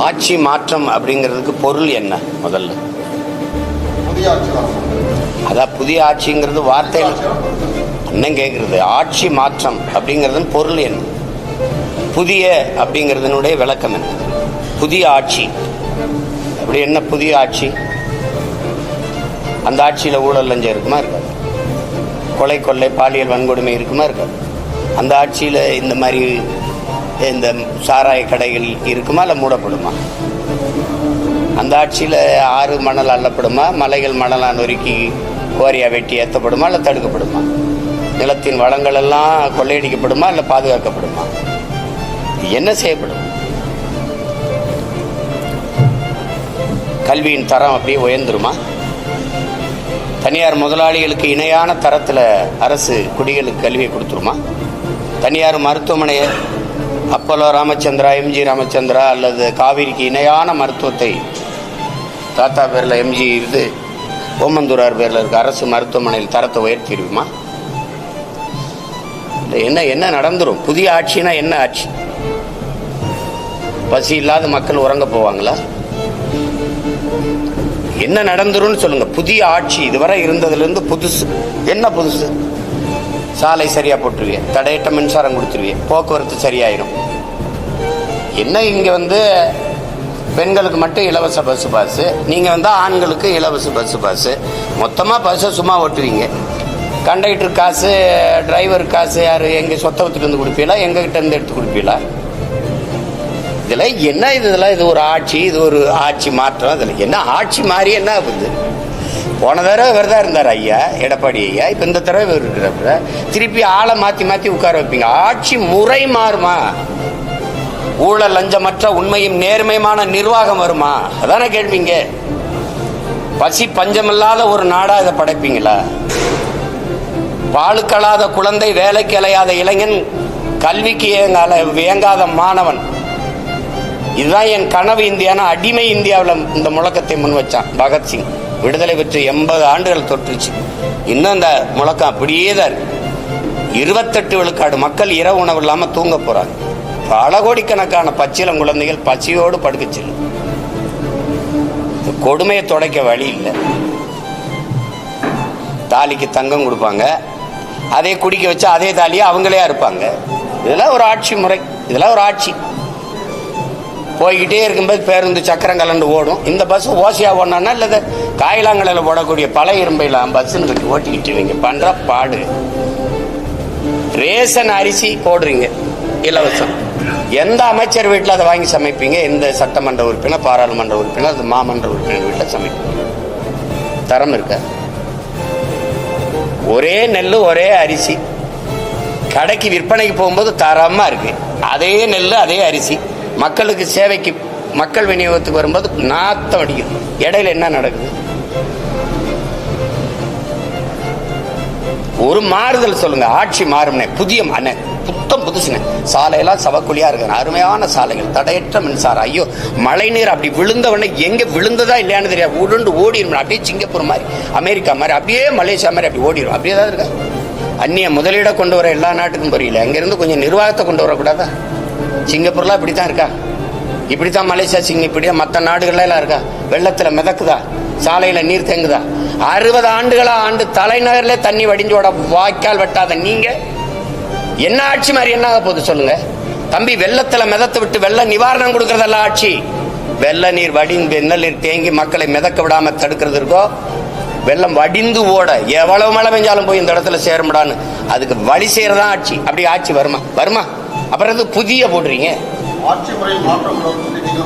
ஆட்சி மாற்றம் அப்படிங்கிறதுக்கு பொருள் என்ன? முதல்ல புதிய ஆட்சி வரணும். அதான் புதிய ஆட்சிங்கிறது வார்த்தை அண்ணன் கேட்குறது. ஆட்சி மாற்றம் அப்படிங்கிறது பொருள் என்ன? புதிய அப்படிங்கிறதுனுடைய விளக்கம் என்ன? புதிய ஆட்சி அப்படி என்ன? புதிய ஆட்சி, அந்த ஆட்சியில் ஊழல் லஞ்சம் இருக்குமா இருக்காது? கொலை கொள்ளை பாலியல் வன்கொடுமை இருக்குமா இருக்காது? அந்த ஆட்சியில் இந்த மாதிரி இந்த சாராய கடைகள் இருக்குமா இல்லை மூடப்படுமா? அந்த ஆட்சியில் ஆறு மணல் அள்ளப்படுமா? மலைகள் மணலாக நொறுக்கி கோரியா வெட்டி ஏற்றப்படுமா இல்லை தடுக்கப்படுமா? நிலத்தின் வளங்கள் எல்லாம் கொள்ளையடிக்கப்படுமா இல்லை பாதுகாக்கப்படுமா? என்ன செய்யப்படும்? கல்வியின் தரம் அப்படியே உயர்ந்துருமா? தனியார் முதலாளிகளுக்கு இணையான தரத்தில் அரசு குடிகளுக்கு கல்வியை கொடுத்துருமா? தனியார் மருத்துவமனையை அப்போலோ ராமச்சந்திரா, எம்ஜி ராமச்சந்திரா அல்லது காவிரிக்கு இணையான மருத்துவத்தை தாத்தா பேரில் எம்ஜி இது ஓமந்தூரார் பேரில் இருக்க அரசு மருத்துவமனையில் தரத்தை உயர்த்திடுமா? என்ன என்ன நடந்துரும்? புதிய ஆட்சினா என்ன ஆட்சி? பசி இல்லாத மக்கள் உறங்க போவாங்களா? என்ன நடந்துரும் சொல்லுங்க. புதிய ஆட்சி இதுவரை இருந்ததுலேருந்து புதுசு என்ன? புதுசு சாலை சரியா போட்டுருவிய, தடையற்ற மின்சாரம் கொடுத்துருவிய, போக்குவரத்து சரியாயிரும். என்ன இங்க பெண்களுக்கு மட்டும் இலவச பஸ் பாஸ், நீங்க ஆண்களுக்கு இலவச பஸ் பாஸ், மொத்தமா பஸ்ஸை சும்மா ஓட்டுவீங்க. கண்டக்டர் காசு, டிரைவர் காசு யாரு எங்க சொத்தவத்துல இருந்து கொடுப்பீங்களா, எங்க கிட்ட இருந்து எடுத்து கொடுப்பீங்களா? இதுல என்ன? இதெல்லாம் இது ஒரு ஆட்சி, இது ஒரு ஆட்சி மாற்றம். இதுல என்ன ஆட்சி மாறி என்ன ஆகுது? போன தடவை இவர் தான் இருந்தார் ஐயா, எடப்பாடி ஐயா. இப்ப இந்த தடவை இவர் இருக்கிறப்ப திருப்பி ஆளை மாத்தி மாத்தி உட்கார வைப்பீங்க. ஆட்சி முறை மாறுமா? ஊழல் லஞ்சமற்ற உண்மையும் நேர்மையான நிர்வாகம் வருமா? அதான கேள்விங்க. பசி பஞ்சமில்லாத ஒரு நாடா இதை படைப்பீங்களா? பாலுக்களாத குழந்தை, வேலைக்கு அலையாத இளைஞன், கல்விக்கு இயங்காத மாணவன், இதுதான் என் கனவு இந்தியானா அடிமை இந்தியாவில் இந்த முழக்கத்தை முன் வச்சான் பகத்சிங். விடுதலை பெற்று 80 ஆண்டுகள் தொற்றுச்சு. இன்னும் அந்த முழக்கம் அப்படியே தான் இருக்கு. 28 விழுக்காடு மக்கள் இரவு உணவு இல்லாம தூங்க போறாங்க. பல கோடிக்கணக்கான பச்சிளம் குழந்தைகள் பசியோடு படுக்கச்சு. கொடுமையை தொடக்க வழி இல்லை. தாலிக்கு தங்கம் கொடுப்பாங்க, அதே குடிக்க வச்சா அதே தாலியை அவங்களே இருப்பாங்க. இதெல்லாம் ஒரு ஆட்சி முறை, இதெல்லாம் ஒரு ஆட்சி. போய்கிட்டே இருக்கும்போது பேருந்து சக்கரம் கலந்து ஓடும். இந்த பஸ் ஓசையா ஓடனா இல்லை காயிலாங்கலையில் போடக்கூடிய பழைய இரும்பைலாம் பஸ்ன்னு இருக்கு, ஓட்டிக்கிட்டு இவங்க பண்ற பாடு. ரேஷன் அரிசி போடுறீங்க இலவசம். எந்த அமைச்சர் வீட்டில் அதை வாங்கி சமைப்பீங்க? எந்த சட்டமன்ற உறுப்பினர், பாராளுமன்ற உறுப்பினர், அது மாமன்ற உறுப்பினர் வீட்டில் சமைப்பீங்க? தரம் இருக்க? ஒரே நெல் ஒரே அரிசி கடைக்கு விற்பனைக்கு போகும்போது தரமா இருக்கு. அதே நெல் அதே அரிசி மக்களுக்கு சேவைக்கு மக்கள் விநியோகத்துக்கு வரும்போது நாத்தம் அடிக்குது. இடையில என்ன நடக்குது? ஒரு மாறுதல் சொல்லுங்க. ஆட்சி மாறும்னே, புதிய புத்தம் புதுசுனே. சாலையெல்லாம் சவக்குழியா இருக்கு, அருமையான சாலைகள், தடையற்ற மின்சாரம். ஐயோ, மழை நீர் அப்படி விழுந்தவொடனே எங்க விழுந்ததா இல்லையான்னு தெரியாது, உருண்டு ஓடிடும். அப்படியே சிங்கப்பூர் மாதிரி, அமெரிக்கா மாதிரி, அப்படியே மலேசியா மாதிரி அப்படி ஓடிடும். அப்படியே தான் இருக்கா. அந்நிய முதலீட கொண்டு வர எல்லா நாட்டுக்கும் புரியல. அங்கிருந்து கொஞ்சம் நிர்வாகத்தை கொண்டு வரக்கூடாதா? சிங்கப்பூர்லாம் இப்படித்தான் இருக்கா? இப்படித்தான் மலேசியா, இப்படிதான் மற்ற நாடுகள்ல எல்லாம் இருக்கா? வெள்ளத்துல மிதக்குதா? சாலையில நீர் தேங்குதா? 60 ஆண்டுகளா ஆண்டு தலைநகர்ல தண்ணி வடிஞ்சோட வாய்க்கால் வெட்டாத நீங்க என்ன ஆட்சி மாதிரி என்ன ஆக போகுது சொல்லுங்க தம்பி? வெள்ளத்துல மிதத்து விட்டு வெள்ள நிவாரணம் கொடுக்கறதெல்லாம் ஆட்சி. வெள்ள நீர் வடிந்து நெல் நீர் தேங்கி மக்களை மிதக்க விடாம தடுக்கிறது இருக்கோ, வெள்ளம் வடிந்து ஓட எவ்வளவு மழை பெஞ்சாலும் போய் இந்த இடத்துல சேரும்டான்னு அதுக்கு வழி செய்யறதா ஆட்சி. அப்படி ஆட்சி வருமா? வருமா? அப்புறம் புதிய போடுறீங்க. ஆட்சி முறை மாற்றம்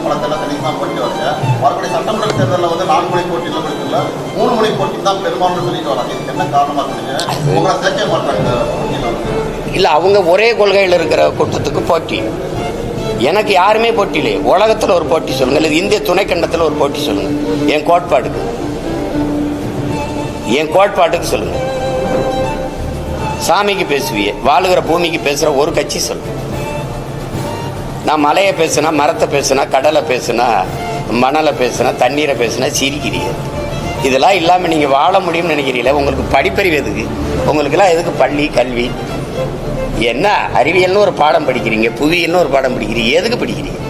பலத்தெல்லாம் தனித்தான் போட்டு வரீங்க. மறுபடியும் சட்டமன்ற தேர்தலில் 4 முனை போட்டியில் கொடுக்கல, 3 முனை போட்டி தான் பெரும்பாலும் சொல்லிட்டு வராங்க. இதுக்கு என்ன காரணமா இருக்கீங்க? உங்களை சேர்க்க மாட்டாங்க இல்ல, அவங்க ஒரே கொள்கையில் இருக்கிற கூட்டத்துக்கு போட்டி. எனக்கு யாருமே போட்டி இல்லையே. உலகத்துல ஒரு போட்டி சொல்லுங்க, இல்லை இந்திய துணைக்கண்டத்தில் ஒரு போட்டி சொல்லுங்க. என் கோட்பாட்டுக்கு சொல்லுங்க. சாமிக்கு பேசுவிய, வாழுகிற பூமிக்கு பேசுற ஒரு கட்சி சொல்லுங்க. நான் மலையை பேசுனா, மரத்தை பேசுனா, கடலை பேசுனா, மணலை பேசுனா, தண்ணீரை பேசுனா சிரிக்கிறீங்க. இதெல்லாம் இல்லாமல் நீங்கள் வாழ முடியும்னு நினைக்கிறீங்களா? உங்களுக்கு படிப்பறிவு எதுக்கு? உங்களுக்கெல்லாம் எதுக்கு பள்ளி கல்வி? என்ன அறிவியல்னு ஒரு பாடம் படிக்கிறீங்க, புவியியல்னு ஒரு பாடம் படிக்கிறீங்க, எதுக்கு படிக்கிறீங்க?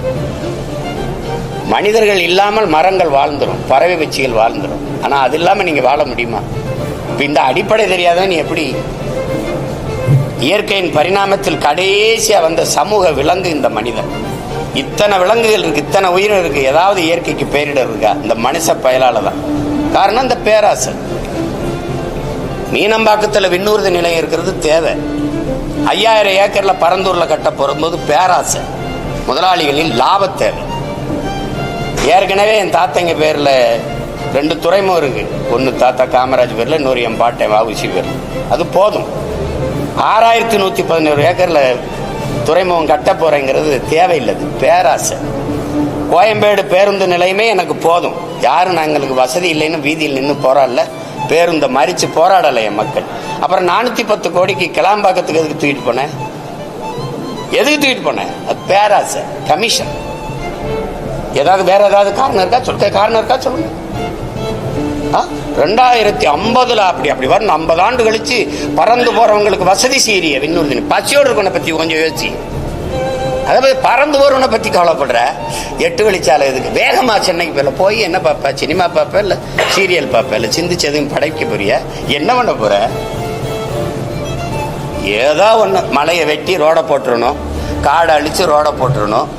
மனிதர்கள் இல்லாமல் மரங்கள் வாழ்ந்துடும், பறவை பட்சிகள் வாழ்ந்துடும். ஆனால் அது இல்லாமல் நீங்கள் வாழ முடியுமா? இப்போ இந்த அடிப்படை தெரியாத நீ எப்படி? இயற்கையின் பரிணாமத்தில் கடைசியாக வந்த சமூக விலங்கு இந்த மனிதன். இத்தனை விலங்குகள் இருக்கு, இத்தனை உயிரினம் இருக்கு, ஏதாவது இயற்கைக்கு பேரிடர் இருக்கா? இந்த மனுஷ பயலால தான். காரணம் இந்த பேராசை. மீனம்பாக்கத்தில் விண்ணூர்தி நிலையம் இருக்கிறது தேவை. 5000 ஏக்கர்ல பரந்தூர்ல கட்ட போகும்போது பேராசை, முதலாளிகளின் லாப தேவை. ஏற்கனவே என் தாத்தங்க பேர்ல 2 துறைமுகம் இருக்கு. ஒன்னு தாத்தா காமராஜ் பேர்ல, இன்னொரு என் பாட்டை வாவுசி பேர்ல. அது போதும். 6111 ஏக்கர்ல துறைமுகம் கட்ட போறேங்கிறது தேவையில்லை, பேராசை. கோயம்பேடு பேருந்து நிலையமே எனக்கு போதும். யாரும் நாங்களுக்கு வசதி இல்லைன்னு வீதியில் நின்று போராடல, பேருந்தை மறிச்சு போராடலை என் மக்கள். அப்புறம் 410 கோடிக்கு கிளாம்பாக்கத்துக்கு எதுக்கு தூக்கிட்டு போனேன்? எதுக்கு தூக்கிட்டு போனேன்? அது பேராசை, கமிஷன். ஏதாவது வேற ஏதாவது காரணம் இருக்கா? காரணம் இருக்கா சொல்லுங்க. 2050 அப்படி வரும். 50 ஆண்டு கழிச்சு பறந்து போறவங்களுக்கு வசதி செய்ய விண்ணூர்தி. பசியோடு இருக்கவனை பத்தி கொஞ்சம் யோசிச்சு. அதாவது பறந்து போறவனை பத்தி கவலைப்படுற. 8 வழிச்சாலை எதுக்கு? வேகமா சென்னைக்கு போய் என்ன பார்ப்ப? சினிமா பார்ப்ப, இல்ல சீரியல் பார்ப்ப, இல்ல சிந்திச்சதும் படைக்க போறிய? என்ன பண்ண போற? ஏதோ ஒண்ணு, மலையை வெட்டி ரோட போட்டுறணும், காடை அழிச்சு ரோட போட்டுறணும்,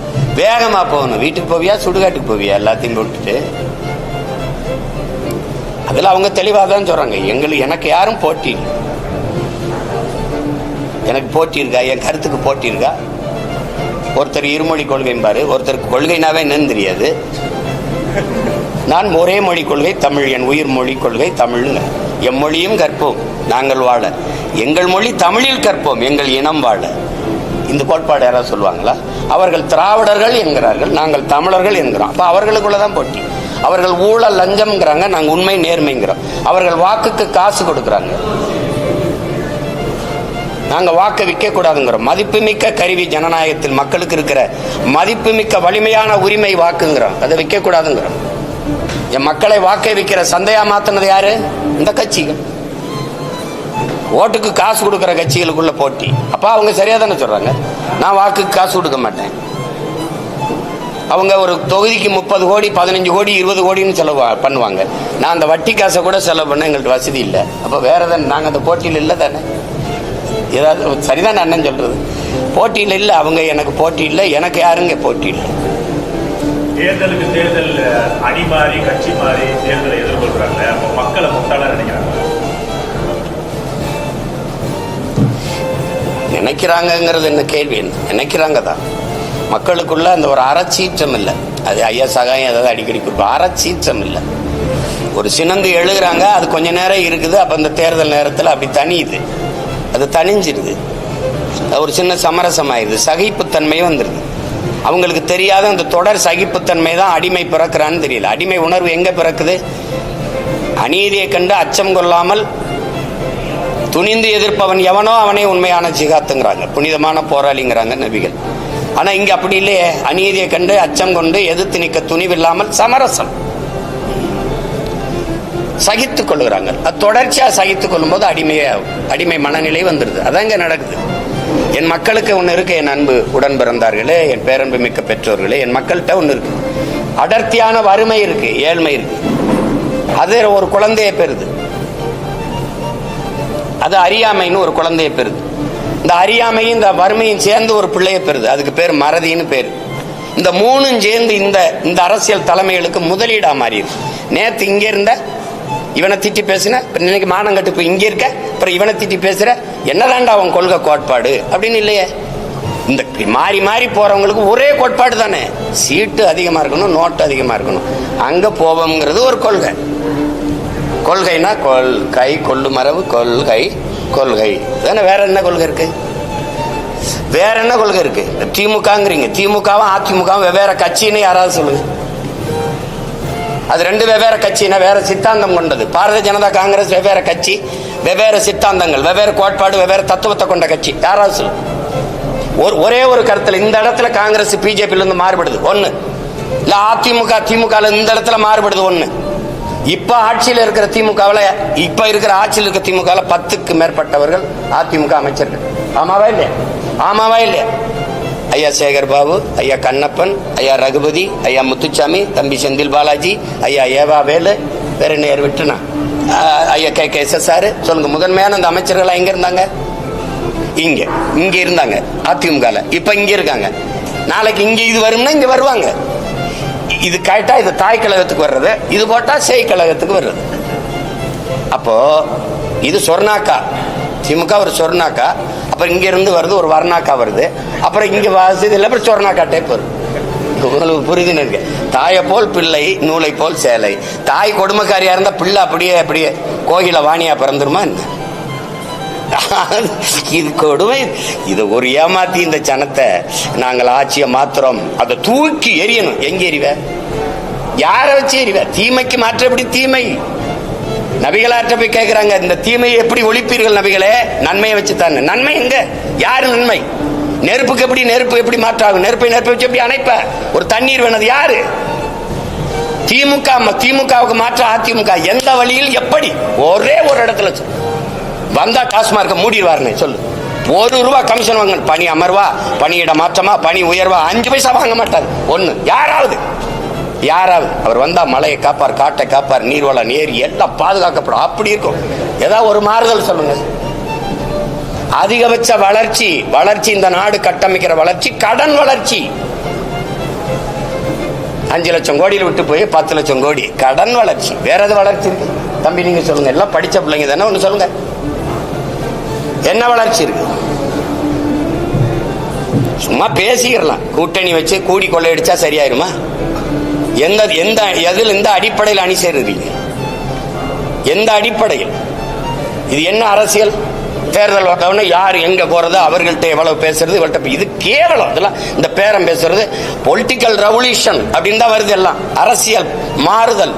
வேகமா போகணும். வீட்டுக்கு போவியா, சுடுகாட்டுக்கு போவியா? எல்லாத்தையும் போட்டுட்டு. அதுல அவங்க தெளிவாக தான் சொல்றாங்க, எனக்கு யாரும் போட்டி இல்லை. எனக்கு போட்டி இருக்கா? என் கருத்துக்கு போட்டி இருக்கா? ஒருத்தர் இருமொழி கொள்கைம்பாரு, ஒருத்தருக்கு கொள்கைனாவே என்னன்னு தெரியாது. நான் ஒரே மொழி கொள்கை தமிழ், என் உயிர் மொழி கொள்கை தமிழ்னு. எம்மொழியும் கற்போம் நாங்கள் வாழ, எங்கள் மொழி தமிழில் கற்போம் எங்கள் இனம் வாழ. இந்த கோட்பாடு யாராவது சொல்லுவாங்களா? அவர்கள் திராவிடர்கள் என்கிறார்கள், நாங்கள் தமிழர்கள் என்கிறோம். அப்ப அவர்களுக்குள்ளதான் போட்டி. அவர்கள் ஊழல் லஞ்சம்ங்கிறாங்க, நாங்கள் உண்மை நேர்மைங்கிறோம். அவர்கள் வாக்குக்கு காசு கொடுக்குறாங்க, நாங்க வாக்கு விற்க கூடாதுங்கிறோம். மதிப்புமிக்க கருவி ஜனநாயகத்தில் மக்களுக்கு இருக்கிற மதிப்புமிக்க வலிமையான உரிமை வாக்குங்கிறோம், அதை விற்க கூடாதுங்கிறோம். என் மக்களை வாக்கை விற்கிற சந்தையா மாத்தினது யாரு? இந்த கட்சிகள். ஓட்டுக்கு காசு கொடுக்கிற கட்சிகளுக்குள்ள போட்டி. அப்ப அவங்க சரியா தானே சொல்றாங்க, நான் வாக்குக்கு காசு கொடுக்க மாட்டேன். அவங்க ஒரு தொகுதிக்கு 30 கோடி 15 கோடி 20 கோடின்னு செலவு பண்ணுவாங்க. நான் அந்த வட்டி காசை கூட செலவு பண்ண எங்களுக்கு வசதி இல்லை. அப்ப வேற தானே, நாங்க அந்த போட்டியில் இல்லை தானே. ஏதாவது சரிதான் அண்ணன் சொல்றது, போட்டியில் இல்லை. அவங்க எனக்கு போட்டி இல்லை, எனக்கு யாருங்க போட்டி இல்லை. தேர்தலுக்கு தேர்தல் அணி மாறி கட்சி மாறி தேர்தலை எதிர்கொள்றாங்க. அப்ப மக்களை முட்டாளா நினைக்கிறாங்கிறது என்ன கேள்வி? என்ன நினைக்கிறாங்க தான். மக்களுக்குள்ள அந்த ஒரு அறச்சீற்றம் இல்லை. அது ஐயா சகாயம் ஏதாவது அடிக்கடி கொடுப்போம், அறச்சீற்றம் இல்லை. ஒரு சினந்து எழுதுறாங்க, அது கொஞ்ச நேரம் இருக்குது. அப்ப அந்த தேர்தல் நேரத்தில் அப்படி தனியுது, அது தனிஞ்சிருது, ஒரு சின்ன சமரசம் ஆயிடுது, சகிப்புத்தன்மை வந்துருது. அவங்களுக்கு தெரியாத அந்த தொடர் சகிப்புத்தன்மை தான் அடிமை பிறக்கிறான்னு தெரியல. அடிமை உணர்வு எங்க பிறக்குது? அநீதியை கண்டு அச்சம் கொள்ளாமல் துணிந்து எதிர்ப்பவன் எவனோ அவனே உண்மையான ஜிகாத்துங்கிறாங்க, புனிதமான போராளிங்கிறாங்க நபிகள். ஆனா இங்க அப்படி இல்லையே. அநீதியை கண்டு அச்சம் கொண்டு எதிர்த்து நிற்க துணிவில்லாமல் சமரசம், சகித்துக் கொள்ளுகிறாங்க. அது தொடர்ச்சியா சகித்துக் கொள்ளும் போது அடிமை மனநிலை வந்துருது. அதாங்க நடக்குது. என் மக்களுக்கு ஒண்ணு இருக்கு, என் அன்பு உடன் பிறந்தார்களே, என் பேரன்பு மிக்க பெற்றோர்களே, என் மக்கள்கிட்ட ஒண்ணு இருக்கு. அடர்த்தியான வறுமை இருக்கு, ஏழ்மை இருக்கு. அது ஒரு குழந்தையை பெறுது, அது அறியாமைன்னு ஒரு குழந்தையை பெறுது. இந்த அறியாமையும் இந்த வறுமையும் சேர்ந்து ஒரு பிள்ளையை பெறுது, அதுக்கு பேர் மறதின்னு பேரு. இந்த மூணும் சேர்ந்து இந்த அரசியல் தலைமைகளுக்கு முதலீடா மாறிடுது. நேத்து இங்க இருந்த இவனை திட்டி பேசுன, இன்னைக்கு மானம் கட்டு போய் இங்க இருக்க, அப்புறம் இவனை திட்டி பேசுற, என்னதான்டா அவன் கொள்கை கோட்பாடு அப்படின்னு இல்லையே. இந்த மாறி மாறி போறவங்களுக்கு ஒரே கோட்பாடு தானே, சீட்டு அதிகமா இருக்கணும், நோட்டு அதிகமா இருக்கணும், அங்க போவோம்ங்கிறது ஒரு கொள்கை. கொள்கைனா கொள்கை, கொள்ளு மரபு, கொள்கை கொள்கை தானே. வேற என்ன கொள்கை இருக்கு? வேற என்ன கொள்கை இருக்கு? திமுகங்கிறீங்க, திமுகவும் அதிமுகவும் வெவ்வேறு கட்சின்னு யாராவது சொல்லுங்க. அது ரெண்டு வெவ்வேறு கட்சினா வேற சித்தாந்தம் கொண்டது. பாரதிய ஜனதா காங்கிரஸ் வெவ்வேறு கட்சி, வெவ்வேறு சித்தாந்தங்கள், வெவ்வேறு கோட்பாடு, வெவ்வேறு தத்துவத்தை கொண்ட கட்சி. யாராவது சொல்லு. ஒரே ஒரு கருத்துல இந்த இடத்துல காங்கிரஸ் பிஜேபியில இருந்து மாறுபடுது ஒண்ணு, இல்ல அதிமுக திமுக இந்த இடத்துல மாறுபடுது ஒண்ணு. இப்ப ஆட்சியில் இருக்கிற திமுகவில், இப்ப இருக்கிற ஆட்சியில் இருக்கிற திமுக 10க்கு மேற்பட்டவர்கள் அதிமுக அமைச்சர்கள். ஆமாவா இல்லையா? ஆமாவா இல்லையா? ஐயா சேகர் பாபு, ஐயா கண்ணப்பன், ஐயா ரகுபதி, ஐயா முத்துச்சாமி, தம்பி செந்தில் பாலாஜி, ஐயா ஏவா வேலு, வேற நேர் விட்டுனா ஐயா கே சார் சொல்லுங்க. முதன்மையான அந்த அமைச்சர்கள் எங்க இருந்தாங்க? இங்க இருந்தாங்க அதிமுக. இப்ப இங்க இருக்காங்க. நாளைக்கு இங்க இது வரும்னா இங்க வருவாங்க. இது கேட்டா இது தாய் கழகத்துக்கு வர்றது, இது போட்டா சேய் கழகத்துக்கு வர்றது. அப்போ இது சொர்ணாக்கா, திமுக ஒரு சொர்ணாக்கா, அப்புறம் இங்க இருந்து வருது ஒரு வர்ணாக்கா வருது, அப்புறம் இங்க வாசது இல்லை, அப்புறம் சொர்ணாக்கா டைப் வருது. உங்களுக்கு புரிதுன்னு இருக்கு. தாயை போல் பிள்ளை, நூலை போல் சேலை. தாய் கொடுமைக்காரியா இருந்தா பிள்ளை அப்படியே கோகில வாணியா பிறந்துருமா என்ன? இது கொடுமை. இது ஒரு ஏமாத்தி இந்த ஜனத்தை நாங்கள் ஆட்சியை மாத்திரம், அதை தூக்கி எரியணும். எங்க எறிவ? யாரை வச்சு எறிவ? தீமைக்கு மாற்ற எப்படி தீமை? நபிகளாற்ற போய் கேட்கிறாங்க, இந்த தீமையை எப்படி ஒழிப்பீர்கள் நபிகளே? நன்மையை வச்சு தானே. நன்மை எங்க? யாரு நன்மை? நெருப்பு எப்படி மாற்றாகும்? நெருப்பை வச்சு எப்படி அணைப்ப? ஒரு தண்ணீர் வேணது யாரு? திமுகவுக்கு மாற்ற அதிமுக. எந்த வழியில் எப்படி? ஒரே ஒரு இடத்துல வந்தா டாஸ்மார்க்க மூடிடுவாருன்னு சொல்லு. ₹1 கமிஷன் வாங்க. பணி அமர்வா, பணியிட மாற்றமா, பணி உயர்வா, 5 பைசா வாங்க மாட்டார். ஒண்ணு யாராவது அவர் வந்தா மலையை காப்பார், காட்டை காப்பார், நீர்வளம், ஏரி எல்லாம் பாதுகாக்கப்படும். அப்படி இருக்கும். ஏதாவது ஒரு மாறுதல் சொல்லுங்க. அதிகபட்ச வளர்ச்சி இந்த நாடு கட்டமைக்கிற வளர்ச்சி கடன் வளர்ச்சி. 5 லட்சம் கோடியில் விட்டு போய் 10 லட்சம் கோடி கடன் வளர்ச்சி. வேற எது வளர்ச்சி இருக்கு தம்பி? நீங்க சொல்லுங்க. எல்லாம் படிச்ச பிள்ளைங்க தானே, ஒண்ணு சொல்லுங்க. என்ன வளர்ச்சி இருக்கு? சும்மா பேசிக்கிறலாம். கூட்டணி வச்சு கூடி கொள்ளையடிச்சா சரியாயிருமா? எந்த அடிப்படையில் அணி சேருறீங்க? எந்த அடிப்படையில்? இது என்ன அரசியல்? தேர்தல் வந்தவொடனே யார் எங்க போறது, அவர்கள்ட்ட எவ்வளவு பேசுறது, இவள்கிட்ட இது கேவலம். இதெல்லாம் இந்த பேரம் பேசுறது பொலிட்டிக்கல் ரெவல்யூஷன் அப்படின்னு தான் வருது. எல்லாம் அரசியல் மாறுதல்,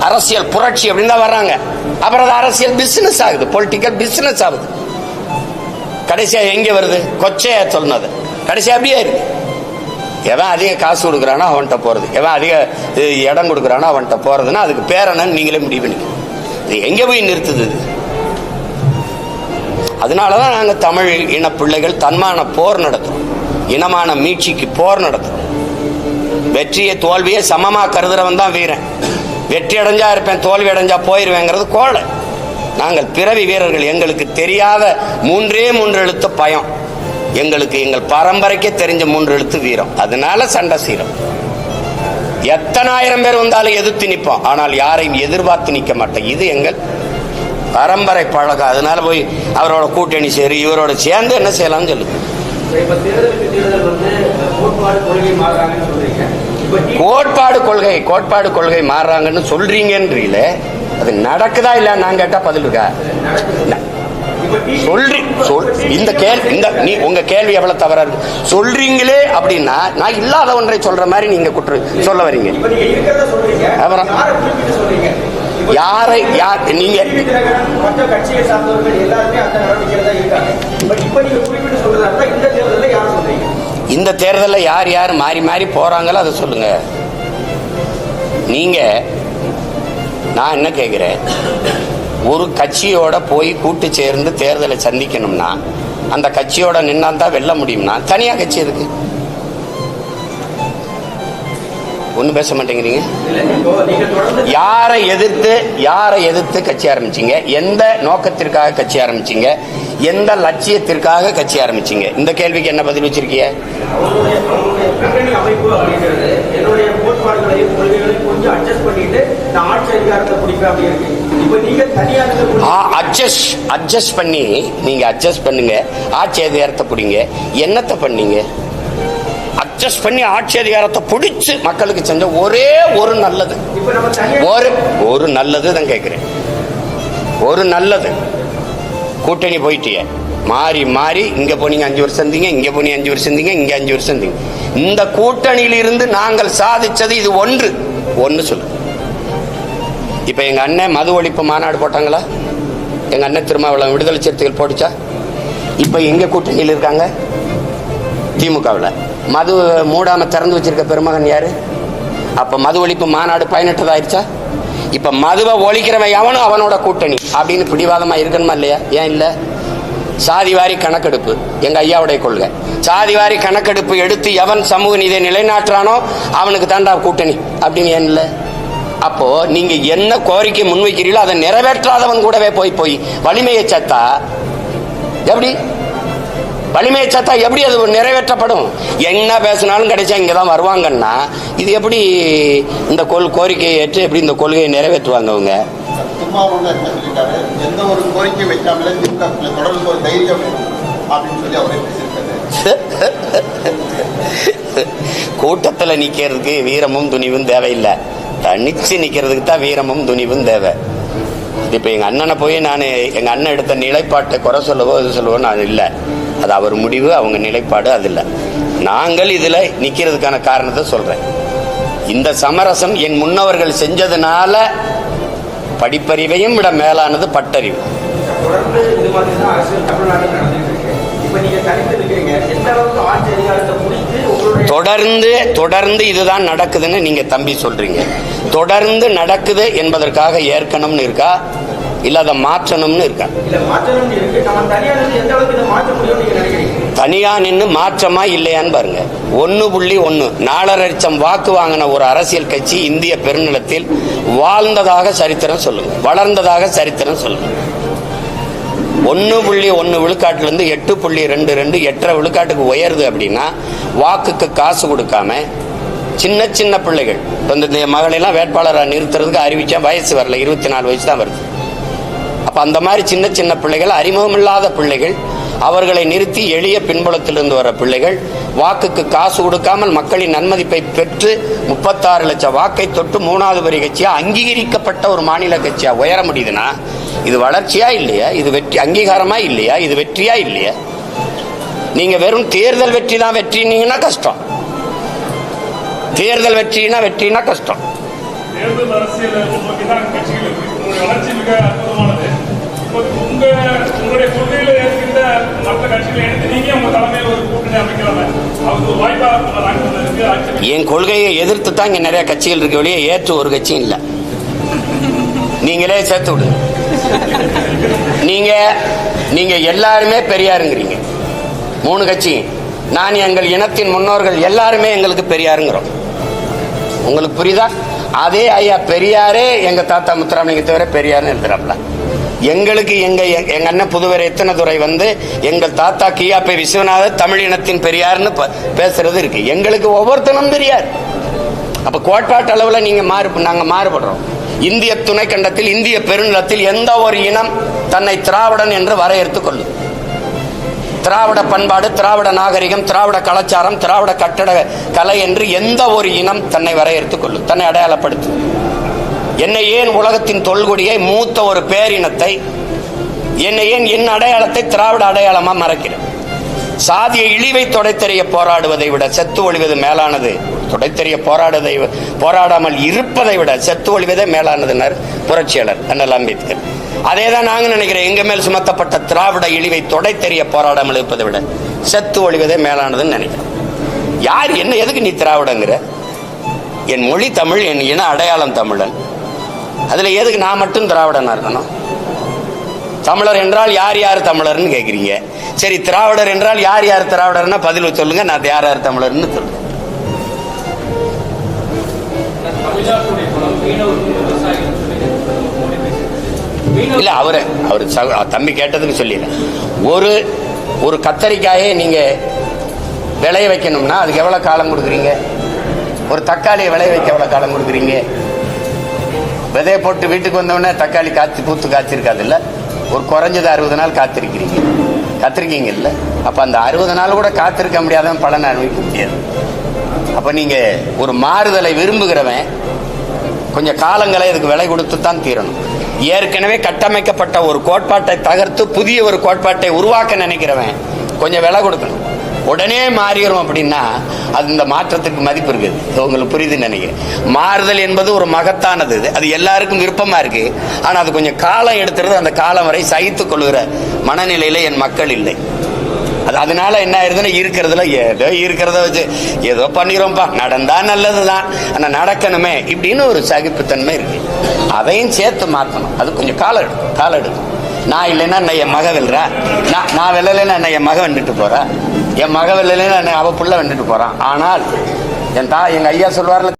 அரசியல் புரட்சி அப்படின்னு தான் வர்றாங்க. அப்புறம் அது அரசியல் பிசினஸ் ஆகுது, பொலிட்டிக்கல் பிசினஸ் ஆகுது. கடைசியா எங்க வருது? கொச்சையா சொன்னது கடைசியா அப்படியே இருக்கு. எவன் அதிக காசு கொடுக்குறானோ அவன்கிட்ட போறது, எவன் அதிக இடம் கொடுக்குறானோ அவன்கிட்ட போறதுன்னா அதுக்கு பேர் என்னன்னு நீங்களே முடிவு பண்ணிக்க. இது எங்க போய் நிறுத்துது? அதனாலதான் நாங்க தமிழ் இன பிள்ளைகள் தன்மான போர் நடத்துறோம், இனமான மீட்சிக்கு போர் நடத்துறோம். வெற்றியை தோல்வியை சமமா கருதுறவன் தான் வீரன். வெற்றி அடைஞ்சா இருப்பேன், தோல்வி அடைஞ்சா போயிருவேங்கிறது கோலை. நாங்கள் பிறவி வீரர்கள். எங்களுக்கு தெரியாத 3 எழுத்து பயம். எங்களுக்கு எங்கள் பரம்பரைக்கே தெரிஞ்ச 3 எழுத்து வீரம். அதனால சண்டை சீரம். எத்தனை ஆயிரம் பேர் வந்தாலும் எதிர்த்து நிற்போம், ஆனால் யாரையும் எதிர்பார்த்து நிற்க மாட்டோம். இது எங்கள் பரம்பரை பழக்கம். அதனால போய் அவரோட கூட்டணி சேரு, இவரோட சேர்ந்து என்ன செய்யலாம்னு சொல்லுங்க. கோட்பாடு கொள்கை மாறுறாங்கன்னு சொல்றீங்கன்றீங்களே, அது நடக்குதா இல்ல? நான் கேட்டா பதில் இருக்கா? உங்க கேள்வி எவ்வளவு தவறா இருக்கு. சொல்றீங்களே அப்படின்னா நான் இல்லாத ஒன்றை சொல்ற மாதிரி நீங்க சொல்ல வரீங்க. யாரை நீங்க இந்த தேர்தலில் யார் மாறி போறாங்களோ அதை சொல்லுங்க. நீங்க நான் என்ன கேட்கிறேன், ஒரு கட்சியோட போய் கூட்டு சேர்ந்து தேர்தலை சந்திக்கணும்னா அந்த கட்சியோட நின்னா தான் வெல்ல முடியும்னா தனியா கட்சி இருக்கு. ஒன்னும் பேச மாட்டேங்கிறீங்க. யாரை எதிர்த்து கட்சி ஆரம்பிச்சீங்க? எந்த நோக்கத்திற்காக கட்சி ஆரம்பிச்சீங்க? எந்த லட்சியத்திற்காக கட்சி ஆரம்பிச்சீங்க? இந்த கேள்விக்கு என்ன பதில் வச்சிருக்கீங்க? அட்ஜஸ்ட் பண்ணி நீங்க அட்ஜஸ்ட் பண்ணுங்க, ஆட்சி அதிகாரத்தை பிடிங்க. என்னத்தை பண்ணீங்க? அட்ஜஸ்ட் பண்ணி ஆட்சி அதிகாரத்தை பிடிச்சு மக்களுக்கு செஞ்ச ஒரே ஒரு நல்லது, ஒரு நல்லது தான் கேட்கிறேன். ஒரு நல்லது. கூட்டணி போயிட்டிய மாறி இங்க போனீங்க 5 வருஷம் இருந்தீங்க, இங்க போனீங்க 5 வருஷம் இருந்தீங்க, இங்க 5 வருஷம் இருந்தீங்க. இந்த கூட்டணியிலிருந்து நாங்கள் சாதிச்சது இது ஒன்று சொல்லு. இப்ப எங்க அண்ணன் மது ஒழிப்பு மாநாடு போட்டாங்களா? எங்க அண்ணன் திருமாவளவன் விடுதலை சிறுத்தைகள் போட்டுச்சா? இப்ப எங்க கூட்டணியில் இருக்காங்க? திமுகவில். மது மூடாம திறந்து வச்சிருக்க பெருமகன் யாரு? அப்ப மது ஒழிப்பு மாநாடு பயனற்றதாயிருச்சா? இப்ப மதுவை ஒழிக்கிறவன் எவனும் அவனோட கூட்டணி அப்படின்னு பிடிவாதமா இருக்கணுமா இல்லையா? ஏன் இல்ல? சாதிவாரி கணக்கெடுப்பு எங்க ஐயாவுடைய கொள்கை. சாதிவாரி கணக்கெடுப்பு எடுத்து எவன் சமூக நீதியை நிலைநாட்டுறானோ அவனுக்கு தாண்டா கூட்டணி அப்படின்னு ஏன் இல்லை? அப்போ நீங்க என்ன கோரிக்கை முன்வைக்கிறீங்களோ அதை நிறைவேற்றாதவன் கூடவே போய் வலிமையை சத்தா எப்படி? வலிமையை சத்தா எப்படி அது நிறைவேற்றப்படும்? என்ன பேசினாலும் கிடைச்சா இங்கதான் வருவாங்கன்னா இது எப்படி இந்த கோரிக்கையை ஏற்று எப்படி இந்த கொள்கையை நிறைவேற்றுவாங்க அவங்க? எந்த ஒரு கோரிக்கை வைக்காமலே தொடர்ந்து ஒரு தைரியம் அப்படின்னு சொல்லி அவரே பேசியிருக்காரு. கூட்டத்துல நிக்கிறதுக்கு வீரமும் துணிவும் தேவையில்லை, தனிச்சு நிக்கிறதுக்கு தான் வீரமும் துணிவும் தேவை. இப்ப எங்க அண்ணனை போய் நான் எங்க அண்ணன் எடுத்த நிலைப்பாட்டை குறை சொல்லவோ இது சொல்லவோ நான் இல்லை. அது அவர் முடிவு, அவங்க நிலைப்பாடு. அது இல்லை. நாங்கள் இதுல நிக்கிறதுக்கான காரணத்தை சொல்றேன். இந்த சமரசம் என் முன்னவர்கள் செஞ்சதுனால படிப்பறிவையும் விட மேலானது பட்டறிவு. தொடர்ந்து இது மாதிரி தான் அரசியல் தமிழ்நாட்டில் நடந்துட்டு இருக்கு. இப்ப நீங்க தனித்து இருக்கீங்க, எந்த அளவுக்கு ஆட்சி அதிகாரத்தை முடித்து தொடர்ந்து இதுதான் நடக்குதுன்னு நீங்க தம்பி சொல்றீங்க. தொடர்ந்து நடக்குது என்பதற்காக ஏற்கனம்னு இருக்கா, இல்ல அதை மாற்றணும்னு இருக்கா? இல்ல மாற்றணும்னு இருக்கு. நம்ம தனியா நின்று எந்த அளவுக்கு இதை மாற்ற முடியும்னு நீங்க நினைக்கிறீங்க? தனியா நின்று மாற்றமா இல்லையான்னு பாருங்க. 1.1 4 லட்சம் வாக்கு வாங்கின ஒரு அரசியல் கட்சி இந்திய பெருநிலத்தில் வாழ்ந்ததாக சரித்திரம் சொல்லுங்க, வளர்ந்ததாக சரித்திரம் சொல்லுங்க. 1.1 விழுக்காட்டிலிருந்து 8.22 8.5 விழுக்காட்டுக்கு உயருது அப்படின்னா வாக்குக்கு காசு கொடுக்காம சின்ன சின்ன பிள்ளைகள் இந்த மகளெல்லாம் வேட்பாளராக நிறுத்துறதுக்கு அறிவிச்சா வயசு வரல, 24 வயசு தான் வருது. அப்ப அந்த மாதிரி சின்ன சின்ன பிள்ளைகள், அறிமுகம் இல்லாத பிள்ளைகள், அவர்களை நிறுத்தி எளிய பின்புலத்திலிருந்து வர பிள்ளைகள் வாக்குக்கு காசு கொடுக்காமல் மக்களின் நன்மதிப்பை பெற்று 36 லட்சம் வாக்கை தொட்டு 3வது பெரிய கட்சியா அங்கீகரிக்கப்பட்ட ஒரு மாநில கட்சியா உயர முடியுதுன்னா இது வளர்ச்சியா இல்லையா? இது வெற்றி அங்கீகாரமா இல்லையா? இது வெற்றியா இல்லையா? நீங்க வெறும் தேர்தல் வெற்றி தான் வெற்றினீங்கன்னா கஷ்டம். தேர்தல் வெற்றினா கஷ்டம். தேர்தல் அரசியல் நோக்கி தான் கட்சிகள் இருக்கு. உங்களுடைய வளர்ச்சி மிக அற்புதமானது. உங்களுடைய கொள்கையில இருக்கின்ற மற்ற கட்சிகளை எடுத்து நீங்க உங்க தலைமையில் ஒரு கூட்டணி அமைக்கலாமே, அவங்க ஒரு வாய்ப்பா. என் கொள்கையை எதிர்த்து தான் இங்க நிறைய கட்சிகள் இருக்க வழியே ஏற்று ஒரு கட்சியும் இல்லை. நீங்களே சேர்த்து விடுங்க. நீங்க எல்லாருமே பெரியாருங்கிறீங்க 3 கட்சி. நான் எங்கள் இனத்தின் முன்னோர்கள் எல்லாருமே எங்களுக்கு பெரியாருங்கிறோம். உங்களுக்கு புரியுதா? அதே ஐயா பெரியாரே எங்க தாத்தா முத்துராமலிங்க தவிர பெரியார்னு எழுதுறாப்ல. எங்களுக்கு எங்க அண்ணன் புதுவரை எத்தனைதுறை எங்கள் தாத்தா கியாப்பை விஸ்வநாதர் தமிழ் இனத்தின் பெரியார்னு பேசுறது இருக்கு. எங்களுக்கு ஒவ்வொருத்தனும் பெரியார். அப்ப கோட்பாட்டு அளவுல நாங்க மாறுபடுறோம். இந்திய துணைக்கண்டத்தில் இந்திய பெருநிலத்தில் எந்த ஒரு இனம் தன்னை திராவிடன் என்று வரையறுத்துக் கொள்ளும். திராவிட பண்பாடு, திராவிட நாகரிகம், திராவிட கலாச்சாரம், திராவிட கட்டட கலை என்று எந்த ஒரு இனம் தன்னை வரையறுத்துக் கொள்ளும், தன்னை அடையாளப்படுத்தும். என்னை ஏன் உலகத்தின் தொல்குடியை மூத்த ஒரு பேரினத்தை, என்னை ஏன் என் அடையாளத்தை திராவிட அடையாளமா மறைக்கிறேன்? சாதிய இழிவை தொடைத்தெறிய போராடுவதை விட செத்து ஒழிவது மேலானது. தொடைத்தெறிய போராடாமல் இருப்பதை விட செத்து ஒழிவதே மேலானதுன்னார் புரட்சியாளர் அண்ணல் அம்பேத்கர். அதே தான் நாங்க நினைக்கிறேன். எங்க மேல் சுமத்தப்பட்ட திராவிட இழிவை தொடைத்தெறிய போராடாமல் இருப்பதை விட செத்து ஒழிவதே மேலானதுன்னு நினைக்கிறேன். யார் என்ன எதுக்கு நீ திராவிடங்கிற? என் மொழி தமிழ், என் இன அடையாளம் தமிழன். அதுல எதுக்கு நான் மட்டும் திராவிடனா இருக்கணும்? தமிழர் என்றால் யார் யார் தமிழர்னு கேட்குறீங்க. சரி, திராவிடர் என்றால் யார் யார் திராவிடர்னா பதில் சொல்லுங்க. நான் யார் யார் தமிழர்னு சொல்லுங்க. இல்ல அவரு தம்பி கேட்டதுக்கு சொல்லிடுறேன். ஒரு கத்தரிக்காயை நீங்க விளைய வைக்கணும்னா அதுக்கு எவ்வளவு காலம் கொடுக்குறீங்க? ஒரு தக்காளியை விளைய வைக்க எவ்வளவு காலம் கொடுக்குறீங்க? விதையை போட்டு வீட்டுக்கு வந்தோடனே தக்காளி பூத்து காய்ச்சிருக்காது இல்ல, ஒரு குறைஞ்சது 60 நாள் காத்திருக்கீங்க இல்ல. அப்ப அந்த 60 நாள் கூட காத்திருக்க முடியாதவன் பலனை அனுபவிக்க முடியாது. அப்ப நீங்க ஒரு மாறுதலை விரும்புகிறவன் கொஞ்சம் காலங்களை இதுக்கு விலை கொடுத்து தான் தீரணும். ஏற்கனவே கட்டமைக்கப்பட்ட ஒரு கோட்பாட்டை தகர்த்து புதிய ஒரு கோட்பாட்டை உருவாக்க நினைக்கிறவன் கொஞ்சம் விலை கொடுக்கணும். உடனே மாறிடும் அப்படின்னா அது இந்த மாற்றத்துக்கு மதிப்பு இருக்குது. உங்களுக்கு புரியுதுன்னு நினைக்கிறேன். மாறுதல் என்பது ஒரு மகத்தானது, அது எல்லாருக்கும் விருப்பமா இருக்கு. ஆனா அது கொஞ்சம் காலம் எடுத்துறது. அந்த காலம் வரை சகித்துக் கொள்கிற மனநிலையில என் மக்கள் இல்லை. அதனால என்ன ஆயிருதுன்னா இருக்கிறதுல இருக்கிறத வச்சு ஏதோ பண்ணிடுறோம்ப்பா, நடந்தா நல்லதுதான், ஆனா நடக்கணுமே இப்படின்னு ஒரு சகிப்புத்தன்மை இருக்கு. அதையும் சேர்த்து மாற்றணும். அது கொஞ்சம் காலம் எடுக்கும். நான் இல்லைன்னா என்ன என் மக வெல்றா, நான் வெல்லலைன்னா என்ன என் மக வெண்டுட்டு போறா, என் மக வெல்லலைன்னா என்ன அவ புள்ள வெண்டுட்டு போறான். ஆனால் எங்க ஐயா சொல்வார்ல,